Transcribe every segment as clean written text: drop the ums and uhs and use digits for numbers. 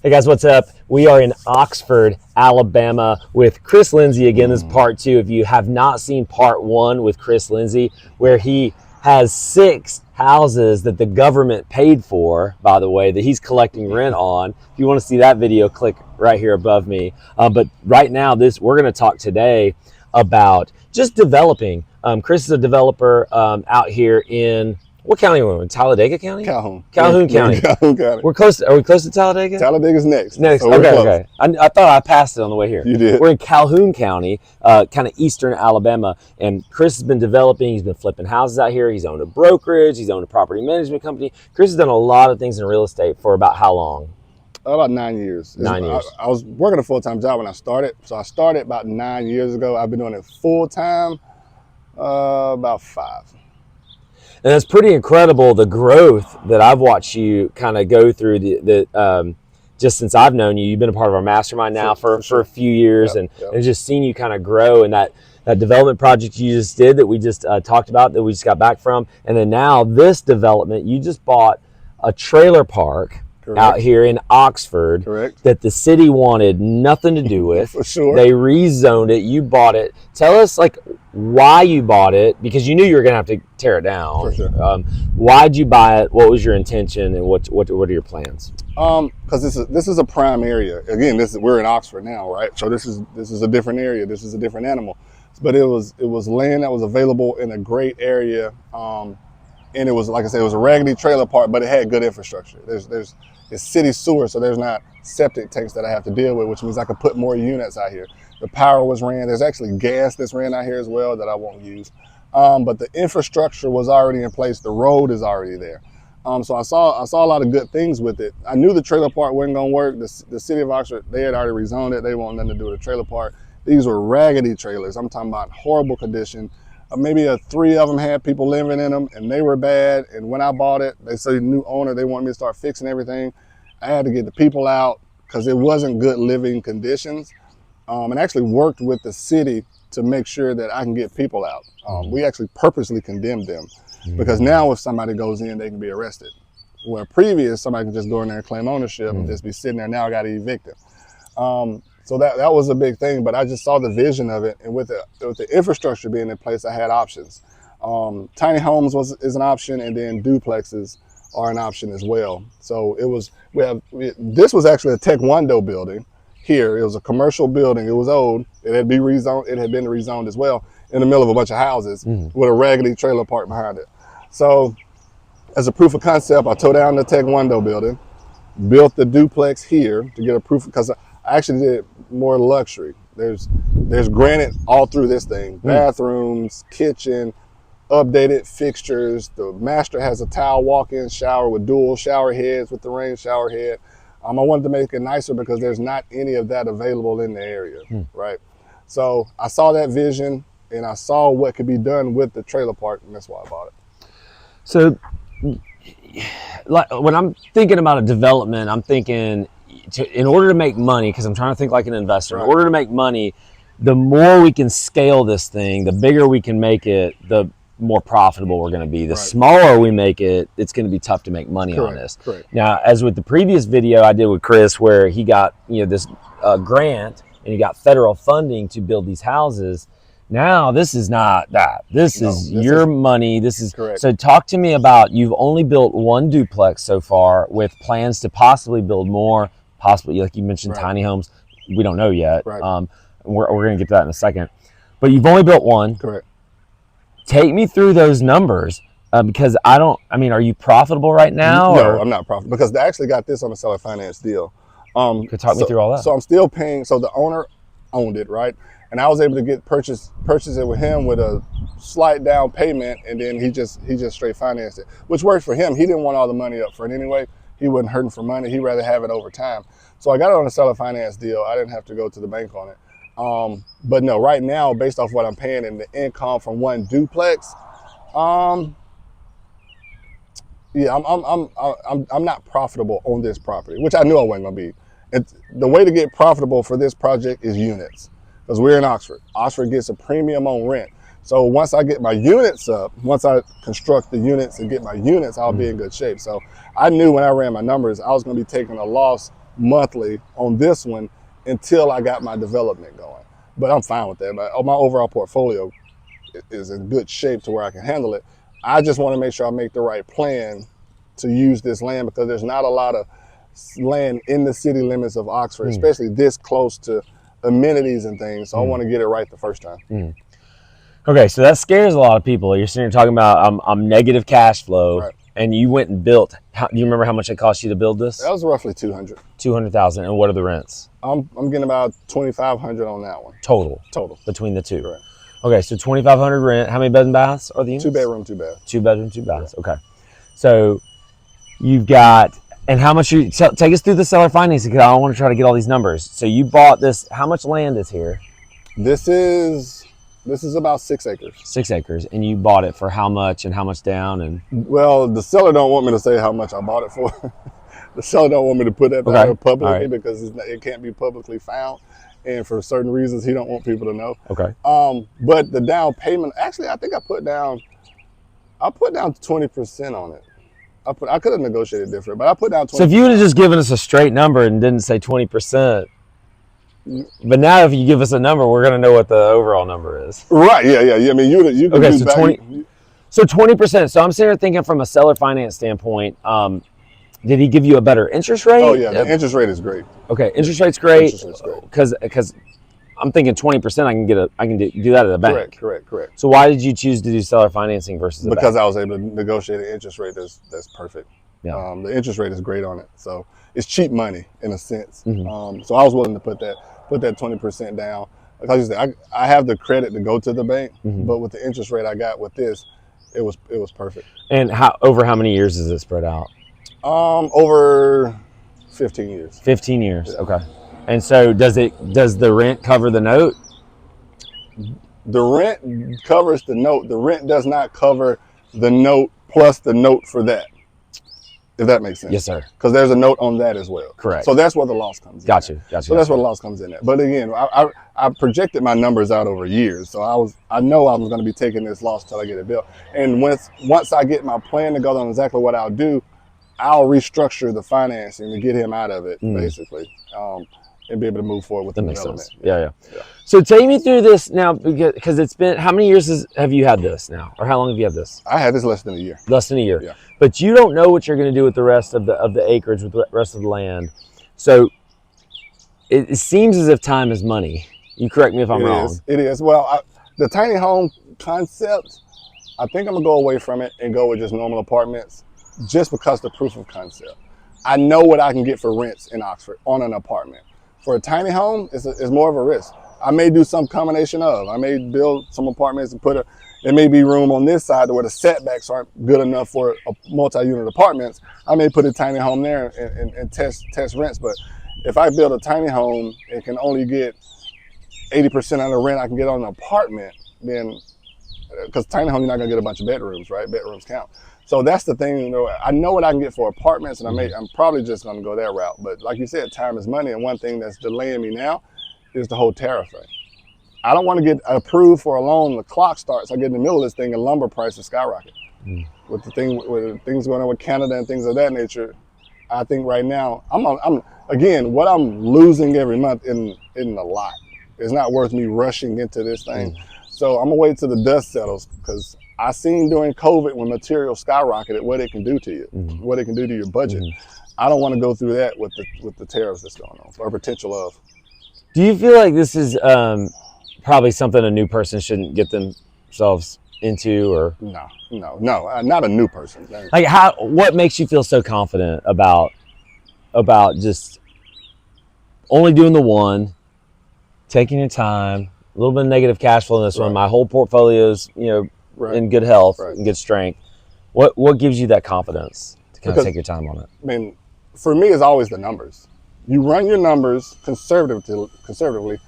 Hey guys, what's up? We are in Oxford, Alabama with Chris Lindsey again. This is part two. If you have not seen part one with Chris Lindsey, where he has 6 houses that the government paid for, by the way, that he's collecting rent on. If you want to see that video, click right here above me. But right now, we're going to talk today about just developing. Chris is a developer out here in, what county are we in? Talladega County? Calhoun. Calhoun County. Calhoun County. We're close. Are we close to Talladega? Talladega's next. Next. So Okay. I thought I passed it on the way here. You did. We're in Calhoun County, kind of eastern Alabama, and Chris has been developing. He's been flipping houses out here. He's owned a brokerage. He's owned a property management company. Chris has done a lot of things in real estate for about how long? About 9 years. 9 years. I was working a full-time job when I started. So I started about 9 years ago. I've been doing it full-time about 5. And that's pretty incredible, the growth that I've watched you kind of go through just since I've known you. You've been a part of our mastermind now for a few years, and just seen you kind of grow. And that development project you just did that we just talked about, that we just got back from, and then now this development, you just bought a trailer park out here in Oxford that the city wanted nothing to do with. For sure. They rezoned it. You bought it. Tell us why you bought it, because you knew you were going to have to tear it down. For sure. Why'd you buy it? What was your intention, and what are your plans? Because this is a prime area. Again, we're in Oxford now, right? So this is a different area. This is a different animal. But it was land that was available in a great area. And it was, like I said, it was a raggedy trailer park, but it had good infrastructure. It's city sewer, so there's not septic tanks that I have to deal with, which means I could put more units out here. The power was ran. There's actually gas that's ran out here as well that I won't use. But the infrastructure was already in place. The road is already there. So I saw a lot of good things with it. I knew the trailer park wasn't going to work. The city of Oxford, they had already rezoned it. They wanted nothing to do with the trailer park. These were raggedy trailers. I'm talking about horrible condition. Maybe 3 of them had people living in them, and they were bad. And when I bought it, they said the new owner, they wanted me to start fixing everything. I had to get the people out because it wasn't good living conditions. And actually worked with the city to make sure that I can get people out. We actually purposely condemned them because now if somebody goes in, they can be arrested. Where previous, somebody can just go in there and claim ownership and just be sitting there. Now I got to evict them. So that was a big thing, but I just saw the vision of it, and with the infrastructure being in place, I had options. Tiny homes is an option, and then duplexes are an option as well. So this was actually a Taekwondo building here. It was a commercial building. It was old. It had been rezoned as well, in the middle of a bunch of houses with a raggedy trailer park behind it. So as a proof of concept, I tore down the Taekwondo building, built the duplex here to get a proof, because I actually did more luxury. There's granite all through this thing. Bathrooms, kitchen, updated fixtures. The master has a tile walk-in shower with dual shower heads with the rain shower head. I wanted to make it nicer because there's not any of that available in the area, right? So I saw that vision, and I saw what could be done with the trailer park, and that's why I bought it. So when I'm thinking about a development, I'm thinking, in order to make money, because I'm trying to think like an investor, in order to make money, the more we can scale this thing, the bigger we can make it, the more profitable we're going to be. The smaller we make it, it's going to be tough to make money on this. Now, as with the previous video I did with Chris, where he got this grant and he got federal funding to build these houses, now this is not that. This is your money. This is correct. So talk to me about, you've only built 1 duplex so far, with plans to possibly build more. Possibly, like you mentioned, tiny homes. We don't know yet. We're going to get to that in a second. But you've only built 1. Correct. Take me through those numbers, because are you profitable right now? No, I'm not profitable, because they actually got this on a seller finance deal. Could talk me through all that. So I'm still paying. So the owner owned it, right? And I was able to purchase it with him with a slight down payment, and then he just straight financed it, which worked for him. He didn't want all the money up front anyway. He wasn't hurting for money. He'd rather have it over time. So I got it on a seller finance deal. I didn't have to go to the bank on it. But no, right now, based off what I'm paying and the income from 1 duplex, I'm not profitable on this property, which I knew I wasn't gonna be. The way to get profitable for this project is units, because we're in Oxford. Oxford gets a premium on rent. So once I get my units up, once I construct the units and get my units, I'll be in good shape. So I knew when I ran my numbers, I was going to be taking a loss monthly on this one until I got my development going. But I'm fine with that. My overall portfolio is in good shape to where I can handle it. I just want to make sure I make the right plan to use this land, because there's not a lot of land in the city limits of Oxford, especially this close to amenities and things. So I want to get it right the first time. Okay, so that scares a lot of people. You're sitting here talking about I'm negative cash flow, Right. and you went and built. Do you remember how much it cost you to build this? That was roughly 200. 200,000. And what are the rents? I'm getting about 2,500 on that one. Total between the two. Correct. Okay, so 2,500 rent. How many bed and baths are the units? 2 bedroom, 2 bath. 2 bedroom, 2 baths. Okay, so you've got, and how much you take us through the seller financing, because I want to try to get all these numbers. So you bought this. How much land is here? This is about 6 acres. 6 acres, and you bought it for how much and how much down? And well, the seller don't want me to say how much I bought it for. The seller don't want me to put that out publicly, because it can't be publicly found, and for certain reasons he don't want people to know. Okay. But the down payment, actually, I think I put down 20% on it. I could have negotiated different, but I put down 20%. So if you would have just given us a straight number and didn't say 20%, but now if you give us a number, we're going to know what the overall number is. Right? Yeah. I mean, you can okay. do So back, 20. So 20%. So I'm sitting here thinking from a seller finance standpoint. Did he give you a better interest rate? Oh yeah, the interest rate is great. Okay, interest rate's great. Interest rate's great. Because I'm thinking 20%. I can do that at a bank. Correct. So why did you choose to do seller financing versus a because bank? I was able to negotiate an interest rate that's perfect. Yeah. The interest rate is great on it, so it's cheap money in a sense. So I was willing to put that 20% down. Like I said, I have the credit to go to the bank, but with the interest rate I got with this, it was perfect. And over how many years is it spread out? Over 15 years. 15 years. Yeah. Okay. And so does the rent cover the note? The rent covers the note. The rent does not cover the note plus the note for that. If that makes sense. Yes, sir. Because there's a note on that as well. Correct. So that's where the loss comes in. Gotcha. So that's where the loss comes in at. But again, I projected my numbers out over years. So I know I was going to be taking this loss till I get it built. And once I get my plan together on exactly what I'll do, I'll restructure the financing to get him out of it, basically, and be able to move forward with the development. Yeah. So take me through this now, because it's been, how many years have you had this now? Or how long have you had this? I had this less than a year. Less than a year. Yeah. But you don't know what you're going to do with the rest of the acreage, with the rest of the land. So it seems as if time is money. You correct me if I'm wrong. It is. Well, the tiny home concept, I think I'm going to go away from it and go with just normal apartments, just because the proof of concept. I know what I can get for rents in Oxford on an apartment. For a tiny home, it's more of a risk. I may do some combination of. I may build some apartments and there may be room on this side where the setbacks aren't good enough for a multi-unit apartments. I may put a tiny home there and test rents. But if I build a tiny home and can only get 80% of the rent I can get on an apartment, then, because tiny home, you're not gonna get a bunch of bedrooms, right? Bedrooms count. So that's the thing, I know what I can get for apartments, and I'm probably just gonna go that route. But like you said, time is money, and one thing that's delaying me now is the whole tariff thing. I don't want to get approved for a loan. The clock starts. I get in the middle of this thing, and lumber prices skyrocket. With things going on with Canada and things of that nature, I think right now what I'm losing every month isn't a lot. It's not worth me rushing into this thing. So I'm gonna wait till the dust settles, because I seen during COVID when materials skyrocketed what it can do to you, what it can do to your budget. I don't want to go through that with the tariffs that's going on, or potential of. Do you feel like this is probably something a new person shouldn't get themselves into, or? No, not a new person. Like what makes you feel so confident about just only doing the one, taking your time, a little bit of negative cash flow in this one. My whole portfolio's, in good health and good strength. What gives you that confidence to kind of take your time on it? I mean, for me, it's always the numbers. You run your numbers conservatively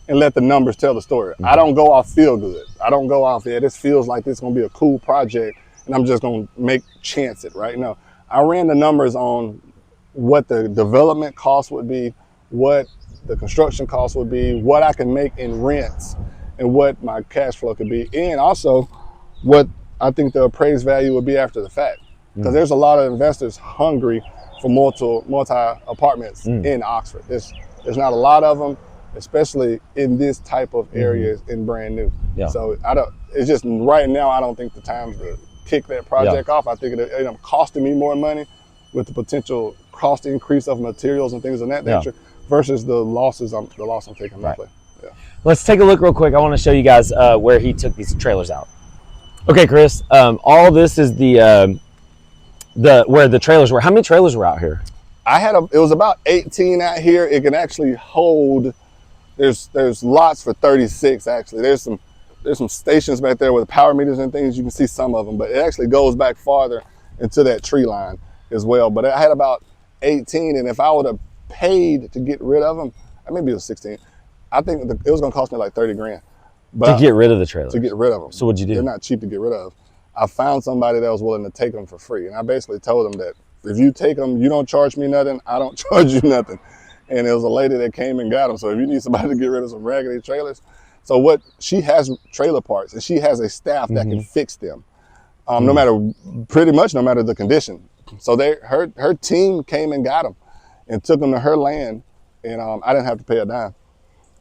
and let the numbers tell the story. I don't go off feel good. I don't go off, this feels like this is going to be a cool project and I'm just going to chance it, right? No, I ran the numbers on what the development cost would be, what the construction cost would be, what I can make in rents, and what my cash flow could be, and also what I think the appraised value would be after the fact. Because there's a lot of investors hungry for multi apartments in Oxford. There's not a lot of them, especially in this type of area in brand new. Yeah. So it's just right now, I don't think the time's to kick that project off. I think it ended up costing me more money with the potential cost increase of materials and things of that nature versus the loss I'm taking. Right. Yeah. Let's take a look real quick. I want to show you guys where he took these trailers out. Okay, Chris, all this is the where the trailers were. How many trailers were out here? It was about 18 out here. It can actually hold, there's lots for 36 actually. There's some stations back there with power meters and things. You can see some of them, but it actually goes back farther into that tree line as well. But I had about 18, and if I would have paid to get rid of them, maybe it was 16. I think it was gonna cost me like 30 grand. But to get rid of the trailers? To get rid of them. So what'd you do? They're not cheap to get rid of. I found somebody that was willing to take them for free. And I basically told them that if you take them, you don't charge me nothing, I don't charge you nothing. And it was a lady that came and got them. So if you need somebody to get rid of some raggedy trailers, she has trailer parts and she has a staff that can fix them. Pretty much no matter the condition. So her team came and got them and took them to her land, and I didn't have to pay a dime.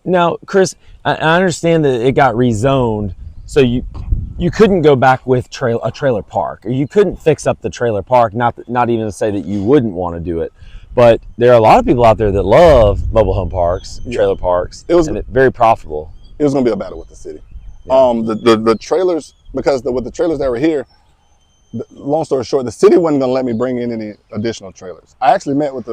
Now, Chris, I understand that it got rezoned, so you couldn't go back with a trailer park, or you couldn't fix up the trailer park. Not even to say that you wouldn't want to do it, but there are a lot of people out there that love mobile home parks, trailer parks, and it's very profitable. It was going to be a battle with the city. Yeah. The trailers, because with the trailers that were here, long story short, the city wasn't going to let me bring in any additional trailers. I actually met with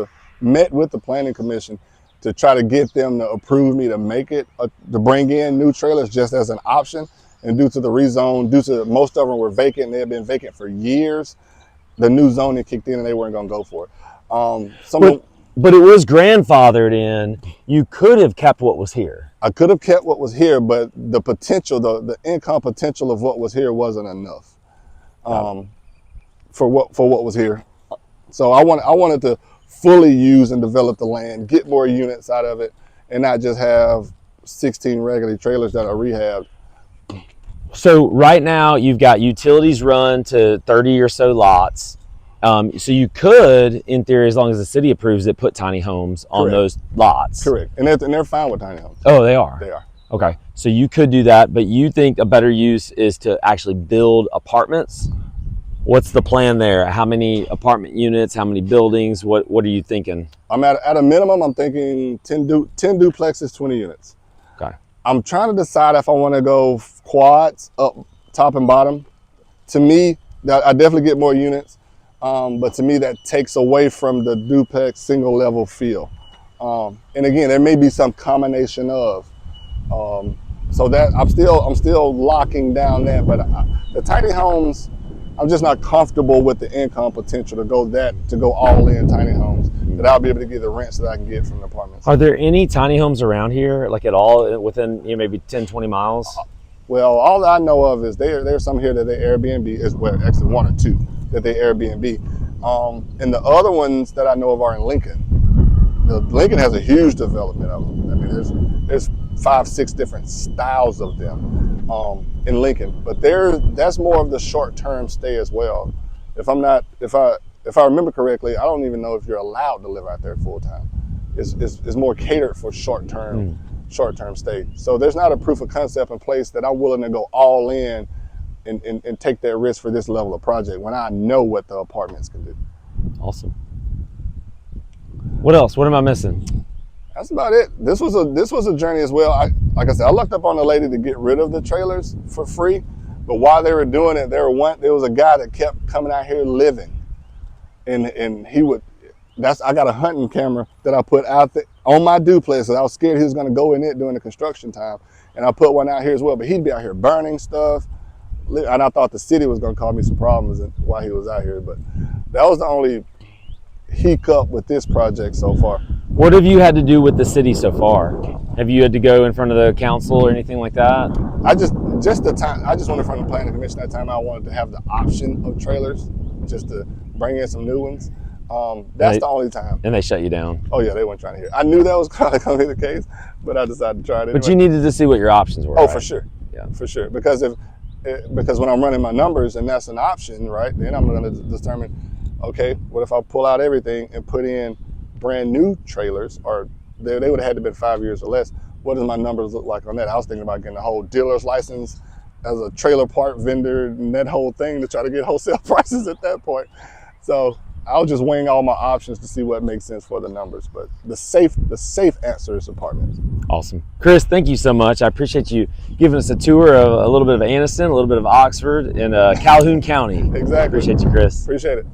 the planning commission to try to get them to approve me to to bring in new trailers just as an option. And due to the rezone, most of them were vacant, and they had been vacant for years, the new zoning kicked in and they weren't going to go for it. But it was grandfathered in. You could have kept what was here. I could have kept what was here, but the potential, the income potential of what was here wasn't enough for what was here. So I wanted to fully use and develop the land, get more units out of it, and not just have 16 regular trailers that are rehabbed. So right now you've got utilities run to 30 or so lots. So you could, in theory, as long as the city approves it, put tiny homes on those lots. Correct. And they're fine with tiny homes. Oh, they are? They are. Okay. So you could do that, but you think a better use is to actually build apartments? What's the plan there? How many apartment units? How many buildings? What are you thinking? I'm at a minimum, I'm thinking 10 duplexes, 20 units. Okay. I'm trying to decide if I want to go quads up top and bottom. To me, I definitely get more units, but to me that takes away from the duplex single level feel. And again, there may be some combination of. So that I'm still locking down that, but the tiny homes, I'm just not comfortable with the income potential to go all in tiny homes that I'll be able to get the rents that I can get from the apartments. Are there any tiny homes around here, like at all, within maybe 10, 20 miles? Well, all that I know of is there's some here that they Airbnb as well, actually one or two that they Airbnb. And the other ones that I know of are in Lincoln. Lincoln has a huge development of them. I mean, there's 5-6 different styles of them in Lincoln, but that's more of the short-term stay as well. If I remember correctly, I don't even know if you're allowed to live out there full time. It's more catered for short-term stay. So there's not a proof of concept in place that I'm willing to go all in and take that risk for this level of project when I know what the apartments can do. Awesome. What else? What am I missing? That's about it. This was a journey as well. Like I said, I looked up on the lady to get rid of the trailers for free, but while they were doing it, there was a guy that kept coming out here living, and he would. I got a hunting camera that I put out there on my duplex, and I was scared he was going to go in it during the construction time, and I put one out here as well. But he'd be out here burning stuff, and I thought the city was going to cause me some problems while he was out here. But that was the only hiccup with this project so far. What have you had to do with the city so far? Have you had to go in front of the council or anything like that? I just went in front of the planning commission that time. I wanted to have the option of trailers, just to bring in some new ones. That's the only time. And they shut you down. Oh yeah, they weren't trying to hear. I knew that was probably going to be the case, but I decided to try it anyway. But you needed to see what your options were. Oh, right? for sure. Yeah, for sure. Because when I'm running my numbers and that's an option, right? Then I'm going to determine, Okay, what if I pull out everything and put in brand new trailers, or they would have had to been 5 years or less. What does my numbers look like on that? I was thinking about getting a whole dealer's license as a trailer part vendor and that whole thing to try to get wholesale prices at that point. So I was just weighing all my options to see what makes sense for the numbers. But the safe answer is apartments. Awesome. Chris, thank you so much. I appreciate you giving us a tour of a little bit of Anniston, a little bit of Oxford, and Calhoun County. Exactly. Appreciate you, Chris. Appreciate it.